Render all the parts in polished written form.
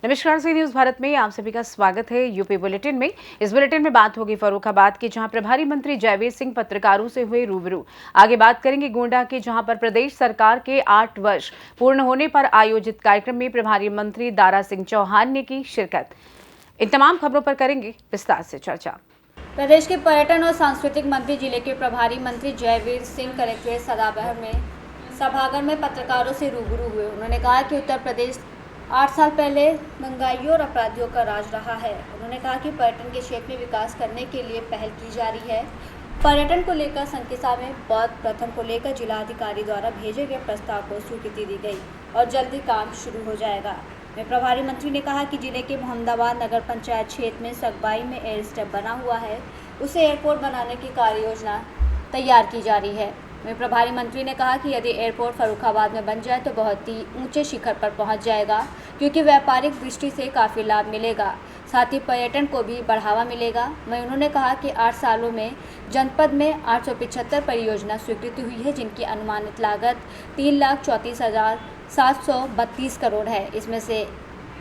नमस्कार, सी न्यूज भारत में आप सभी का स्वागत है। यूपी बुलेटिन में इस बुलेटिन में बात होगी फर्रुखाबाद की, जहां प्रभारी मंत्री जयवीर सिंह पत्रकारों से हुए रूबरू। आगे बात करेंगे गोंडा की, जहां पर प्रदेश सरकार के 8 वर्ष पूर्ण होने पर आयोजित कार्यक्रम में प्रभारी मंत्री दारा सिंह चौहान ने की शिरकत। इन तमाम खबरों पर करेंगे विस्तार से चर्चा। प्रदेश के पर्यटन और सांस्कृतिक मंत्री जिले के प्रभारी मंत्री जयवीर सिंह कलेक्ट्रेट सभागार में पत्रकारों से रूबरू हुए। उन्होंने कहा कि उत्तर प्रदेश 8 साल पहले महंगाई और अपराधियों का राज रहा है। उन्होंने कहा कि पर्यटन के क्षेत्र में विकास करने के लिए पहल की जा रही है। पर्यटन को लेकर संकिसा में बौद्ध प्रथम को लेकर जिलाधिकारी द्वारा भेजे गए प्रस्ताव को स्वीकृति दी गई और जल्द ही काम शुरू हो जाएगा। वहीं प्रभारी मंत्री ने कहा कि जिले के मोहम्मदाबाद नगर पंचायत क्षेत्र में सकबाई में एयर स्ट्रिप बना हुआ है, उसे एयरपोर्ट बनाने की कार्य योजना तैयार की जा रही है। वहीं प्रभारी मंत्री ने कहा कि यदि एयरपोर्ट फर्रुखाबाद में बन जाए तो बहुत ही ऊंचे शिखर पर पहुंच जाएगा, क्योंकि व्यापारिक दृष्टि से काफ़ी लाभ मिलेगा, साथ ही पर्यटन को भी बढ़ावा मिलेगा। वहीं उन्होंने कहा कि 8 सालों में जनपद में 875 परियोजना स्वीकृति हुई है, जिनकी अनुमानित लागत 3,34,732 करोड़ है। इसमें से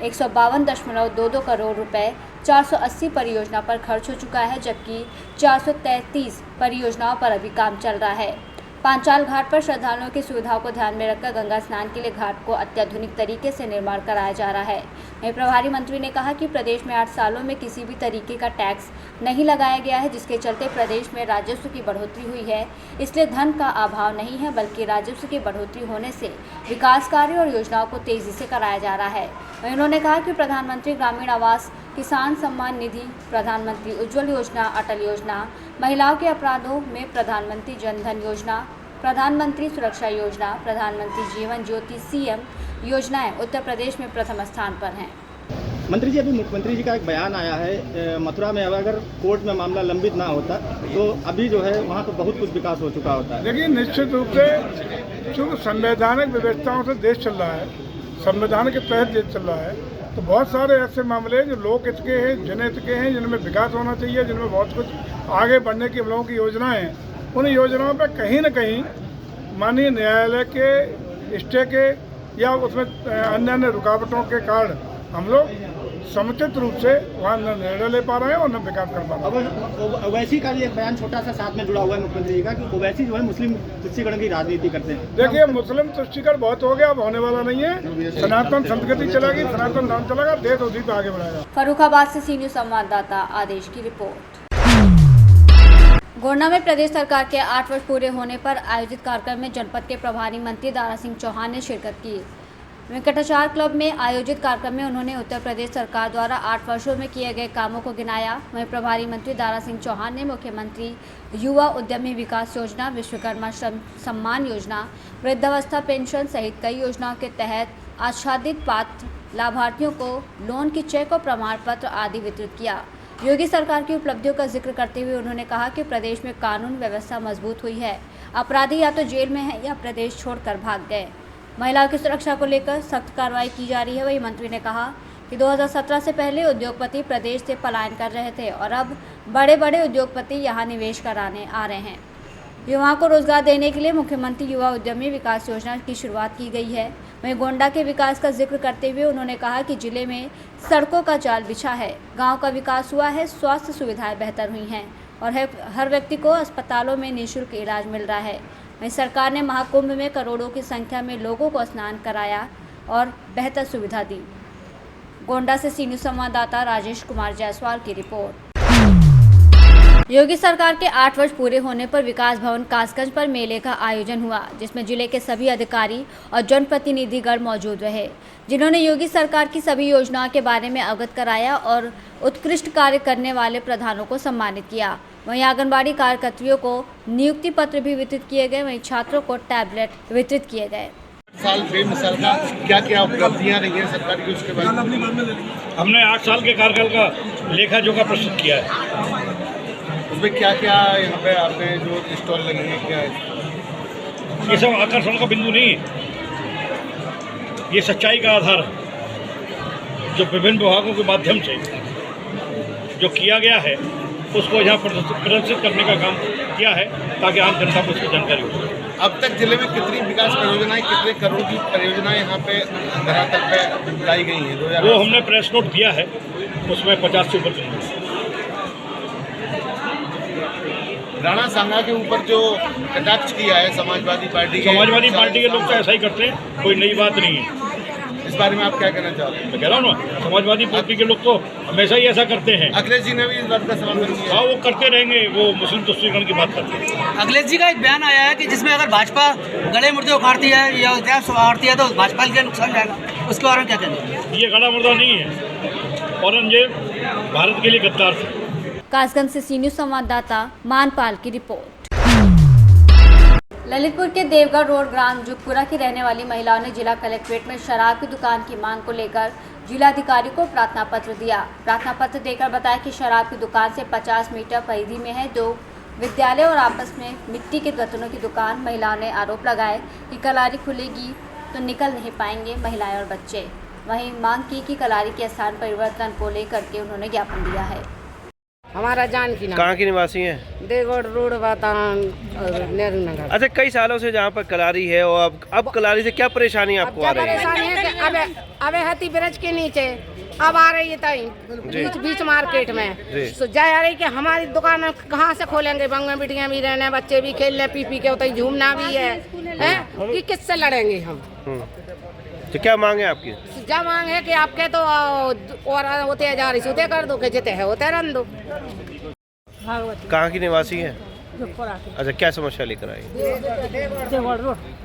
152.22 करोड़ रुपए 480 परियोजना पर खर्च हो चुका है, जबकि 433 परियोजनाओं पर अभी काम चल रहा है। पांचाल घाट पर श्रद्धालुओं की सुविधाओं को ध्यान में रखकर गंगा स्नान के लिए घाट को अत्याधुनिक तरीके से निर्माण कराया जा रहा है। वहीं प्रभारी मंत्री ने कहा कि प्रदेश में 8 सालों में किसी भी तरीके का टैक्स नहीं लगाया गया है, जिसके चलते प्रदेश में राजस्व की बढ़ोतरी हुई है। इसलिए धन का अभाव नहीं है, बल्कि राजस्व की बढ़ोतरी होने से विकास कार्य और योजनाओं को तेजी से कराया जा रहा है। वहीं उन्होंने कहा कि प्रधानमंत्री ग्रामीण आवास, किसान सम्मान निधि, प्रधानमंत्री उज्ज्वल योजना, अटल योजना, महिलाओं के अपराधों में प्रधानमंत्री जन धन योजना, प्रधानमंत्री सुरक्षा योजना, प्रधानमंत्री जीवन ज्योति सीएम योजनाएं उत्तर प्रदेश में प्रथम स्थान पर हैं। मंत्री जी, अभी मुख्यमंत्री जी का एक बयान आया है, मथुरा में अगर कोर्ट में मामला लंबित ना होता तो अभी जो है वहाँ पर बहुत कुछ विकास हो चुका होता है। देखिए, निश्चित रूप से जो संवैधानिक व्यवस्थाओं से देश चल रहा है, संविधान के तहत देश चल रहा है, तो बहुत सारे ऐसे मामले जो लोक हित के हैं, जनहित के हैं, जिनमें विकास होना चाहिए, जिनमें बहुत कुछ आगे बढ़ने की हम लोगों की योजनाएं हैं, उन योजनाओं पर कहीं न कहीं माननीय न्यायालय के स्टे के या उसमें अन्य अन्य रुकावटों के कारण हम लोग समुचित रूप से वहाँ न निर्णय ले पा रहे हैं और न विकास कर पा रहे हैं। अब ओवैसी का एक बयान छोटा सा साथ में जुड़ा हुआ है मुख्यमंत्री जी का कि ओवैसी जो है मुस्लिम तुष्टिकरण की राजनीति करते हैं। देखिए, मुस्लिम तुष्टिकरण बहुत हो गया, अब होने वाला नहीं है। सनातन संस्कृति चलेगी, सनातन धर्म चलेगा, देश उसी पे आगे बढ़ाएगा। फर्रुखाबाद से सी न्यूज संवाददाता आदेश की रिपोर्ट। गोंडा में प्रदेश सरकार के 8 वर्ष पूरे होने पर आयोजित कार्यक्रम में जनपद के प्रभारी मंत्री दारा सिंह चौहान ने शिरकत की। वेंकटाचार क्लब में आयोजित कार्यक्रम में उन्होंने उत्तर प्रदेश सरकार द्वारा 8 वर्षों में किए गए कामों को गिनाया। वहीं प्रभारी मंत्री दारा सिंह चौहान ने मुख्यमंत्री युवा उद्यमी विकास योजना, विश्वकर्मा श्रम सम्मान योजना, वृद्धावस्था पेंशन सहित कई योजनाओं के तहत आच्छादित पात्र लाभार्थियों को लोन की चेक और प्रमाण पत्र आदि वितरित किया। योगी सरकार की उपलब्धियों का जिक्र करते हुए उन्होंने कहा कि प्रदेश में कानून व्यवस्था मजबूत हुई है, अपराधी या तो जेल में हैं या प्रदेश छोड़कर भाग गए। महिलाओं की सुरक्षा को लेकर सख्त कार्रवाई की जा रही है। वहीं मंत्री ने कहा कि 2017 से पहले उद्योगपति प्रदेश से पलायन कर रहे थे और अब बड़े बड़े उद्योगपति यहां निवेश कराने आ रहे हैं। युवाओं को रोजगार देने के लिए मुख्यमंत्री युवा उद्यमी विकास योजना की शुरुआत की गई है। वहीं गोंडा के विकास का जिक्र करते हुए उन्होंने कहा कि जिले में सड़कों का जाल बिछा है, गांव का विकास हुआ है, स्वास्थ्य सुविधाएं बेहतर हुई हैं और हर व्यक्ति को अस्पतालों में निःशुल्क इलाज मिल रहा है। वहीं सरकार ने महाकुंभ में करोड़ों की संख्या में लोगों को स्नान कराया और बेहतर सुविधा दी। गोंडा से सी न्यूज संवाददाता राजेश कुमार जायसवाल की रिपोर्ट। योगी सरकार के 8 वर्ष पूरे होने पर विकास भवन कासगंज पर मेले का आयोजन हुआ, जिसमें जिले के सभी अधिकारी और जनप्रतिनिधिगण मौजूद रहे, जिन्होंने योगी सरकार की सभी योजनाओं के बारे में अवगत कराया और उत्कृष्ट कार्य करने वाले प्रधानों को सम्मानित किया। वहीं आंगनबाड़ी कार्यकर्तियों को नियुक्ति पत्र भी वितरित किए गए। वहीं छात्रों को टैबलेट वितरित किए गए। साल बेमिसाल का क्या क्या उपलब्धियां रही हैं सरकार की, उसके बाद हमने 8 साल के कार्यकाल का लेखा जोखा प्रस्तुत किया है। उसमें क्या क्या यहाँ पे आपने जो स्टॉल लगे हैं, क्या है? ये सब आकर्षण का बिंदु नहीं, ये सच्चाई का आधार है, जो विभिन्न विभागों के माध्यम से जो किया गया है उसको यहाँ प्रदर्शित करने का काम किया है ताकि आम जनता को उसकी जानकारी हो। अब तक जिले में कितनी विकास परियोजनाएं, कितने करोड़ की परियोजनाएं यहाँ पे धरातल पे लाई गई हैं? वो हमने प्रेस नोट दिया है, उसमें 50 से ऊपर चल। राणा सांगा के ऊपर जो कटाक्ष किया है समाजवादी पार्टी के लोग तो ऐसा ही करते हैं, कोई नई बात नहीं है। इस बारे में आप क्या कहना चाहते हैं? मैं कह रहा हूँ ना, समाजवादी पार्टी के लोग तो हमेशा ही ऐसा करते हैं। अखिलेश जी ने भी इस बात का समर्थन किया। हाँ, वो करते रहेंगे, वो मुस्लिम तुष्टीकरण की बात करते हैं। अखिलेश जी का एक बयान आया है कि जिसमें अगर भाजपा गले मुर्दे उखाड़ती है या इतिहास उखाड़ती है तो भाजपा के लिए नुकसान जाएगा, उसके बारे में क्या कहते हैं? ये गला मुर्दा नहीं है, औरंगजेब भारत के लिए गद्दार थे। कासगंज से सी न्यूज़ संवाददाता मानपाल की रिपोर्ट। ललितपुर के देवगढ़ रोड ग्राम जुगपुरा की रहने वाली महिलाओं ने जिला कलेक्ट्रेट में शराब की दुकान की मांग को लेकर जिलाधिकारी को प्रार्थना पत्र दिया। प्रार्थना पत्र देकर बताया कि शराब की दुकान से 50 मीटर परिधि में है 2 विद्यालय और आपस में मिट्टी के बर्तनों की दुकान। महिलाओं ने आरोप लगाए कि कलारी खुलेगी तो निकल नहीं पाएंगे महिलाएं और बच्चे। वहीं मांग की कि कलारी के स्थान परिवर्तन को लेकर के उन्होंने ज्ञापन दिया है। हमारा जान की नाम। कहाँ की निवासी हैं? देवगढ़ रोड बातान नेहरू नगर। अच्छा, कई सालों से जहाँ पर कलारी है और अब कलारी से क्या परेशानी आपको आ रही है? परेशानी है कि अब हाथी ब्रिज के नीचे अब आ रही है बीच मार्केट में तो जा रही कि हमारी दुकान कहाँ से खोलेंगे? बंग में बिटियां भी रहने, बच्चे भी खेलने, पी के उतर झूमना भी है कि किससे लड़ेंगे हम? तो क्या मांग है आपकी? जब मांग है कि आपके तो और होते जा रही सोते कर दो कि जिते है होते रन दो। कहाँ की निवासी है? अच्छा, क्या समस्या लेकर आई?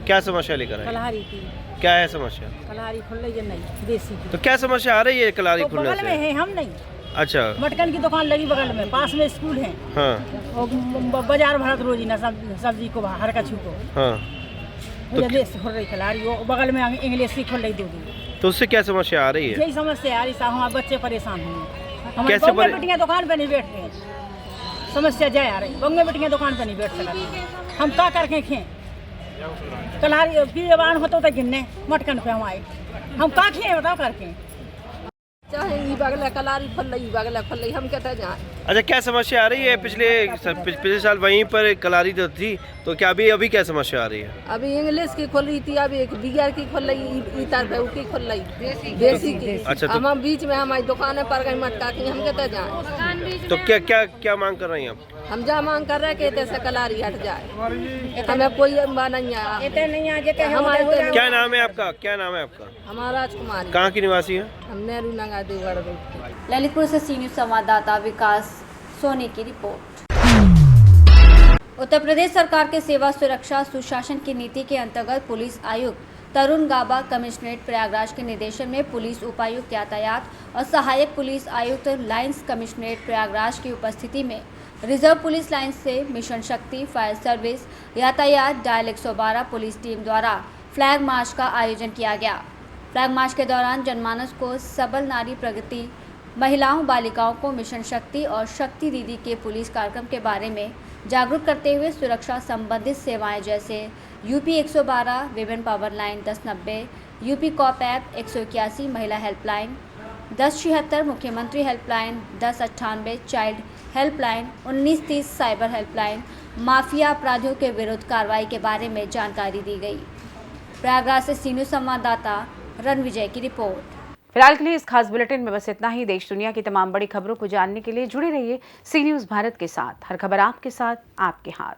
क्या समस्या लेकर आई? कलारी की। क्या है समस्या? कलारी खुल रही है नहीं देसी की। तो क्या समस्या आ रही है कलारी तो खुलने बगल में से? है, हम नहीं। अच्छा, मटकन की दुकान लगी बगल में, पास में स्कूल है। हाँ। और बाजार भरत रोजीना सब्जी को हर कछु को। हाँ। तो देसी खुल रही कलारी, वो बगल में इंग्लिश की खुल रही 2 दिन। तो उससे क्या समस्या आ रही है? यही समस्या आ रही साहब, हमारे बच्चे परेशान होंगे। हमारे कैसे बंगे बेटियां दुकान पे नहीं बैठ रहे, समस्या जाए आ रही। बंगे बेटियां दुकान पे नहीं बैठ सकती, हम क्या करके खें? कलारी की जबान होता तो गिनने मटकन पे हम आए, हम क्या खें बताओ करके? चाहे बगल कलारी खुल रही हम कहते जाए। अच्छा, क्या समस्या आ रही है? पिछले साल वहीं पर कलारी तो थी, तो क्या अभी क्या समस्या आ रही है? अभी इंग्लिश की खुल रही थी, अभी एक बिगर की खुल रही, इतर पे की खुल रही देसी की। अच्छा, तो हम बीच में हमारी दुकानें पर गई मटका की, हम कहते जाए। तो क्या मांग कर रही हैं आप? हम जा मांग कर रहे कहते से कलारी हट जाए, हमें कोई नहीं आया। क्या नाम है आपका? हमारा राजकुमारी। कहाँ की निवासी है? हम नेहरू नगर देवगढ़ रोड। ललितपुर से सी न्यूज़ संवाददाता विकास सोनी की रिपोर्ट। उत्तर प्रदेश सरकार के सेवा सुरक्षा सुशासन की नीति के अंतर्गत पुलिस आयुक्त तरुण गाबा कमिश्नरेट प्रयागराज के निर्देशन में पुलिस उपायुक्त यातायात और सहायक पुलिस आयुक्त लाइन्स कमिश्नरेट प्रयागराज की उपस्थिति में रिजर्व पुलिस लाइन्स से मिशन शक्ति, फायर सर्विस, यातायात, डायल 112 पुलिस टीम द्वारा फ्लैग मार्च का आयोजन किया गया। फ्लैग मार्च के दौरान जनमानस को सबल नारी प्रगति, महिलाओं बालिकाओं को मिशन शक्ति और शक्ति दीदी के पुलिस कार्यक्रम के बारे में जागरूक करते हुए सुरक्षा संबंधित सेवाएं जैसे यूपी 112, विभिन्न power line 1090, UP cop app 181, महिला हेल्पलाइन 1076, मुख्यमंत्री helpline 1098, child helpline 1930, cyber helpline, mafia अपराधियों के विरुद्ध कार्रवाई के बारे में जानकारी दी गई। प्रयागराज से सी न्यूज़ संवाददाता रणविजय की रिपोर्ट। फिलहाल के लिए इस खास बुलेटिन में बस इतना ही। देश दुनिया की तमाम बड़ी खबरों को जानने के लिए जुड़े रहिए सी न्यूज़ भारत के साथ। हर खबर आपके साथ, आपके हाथ।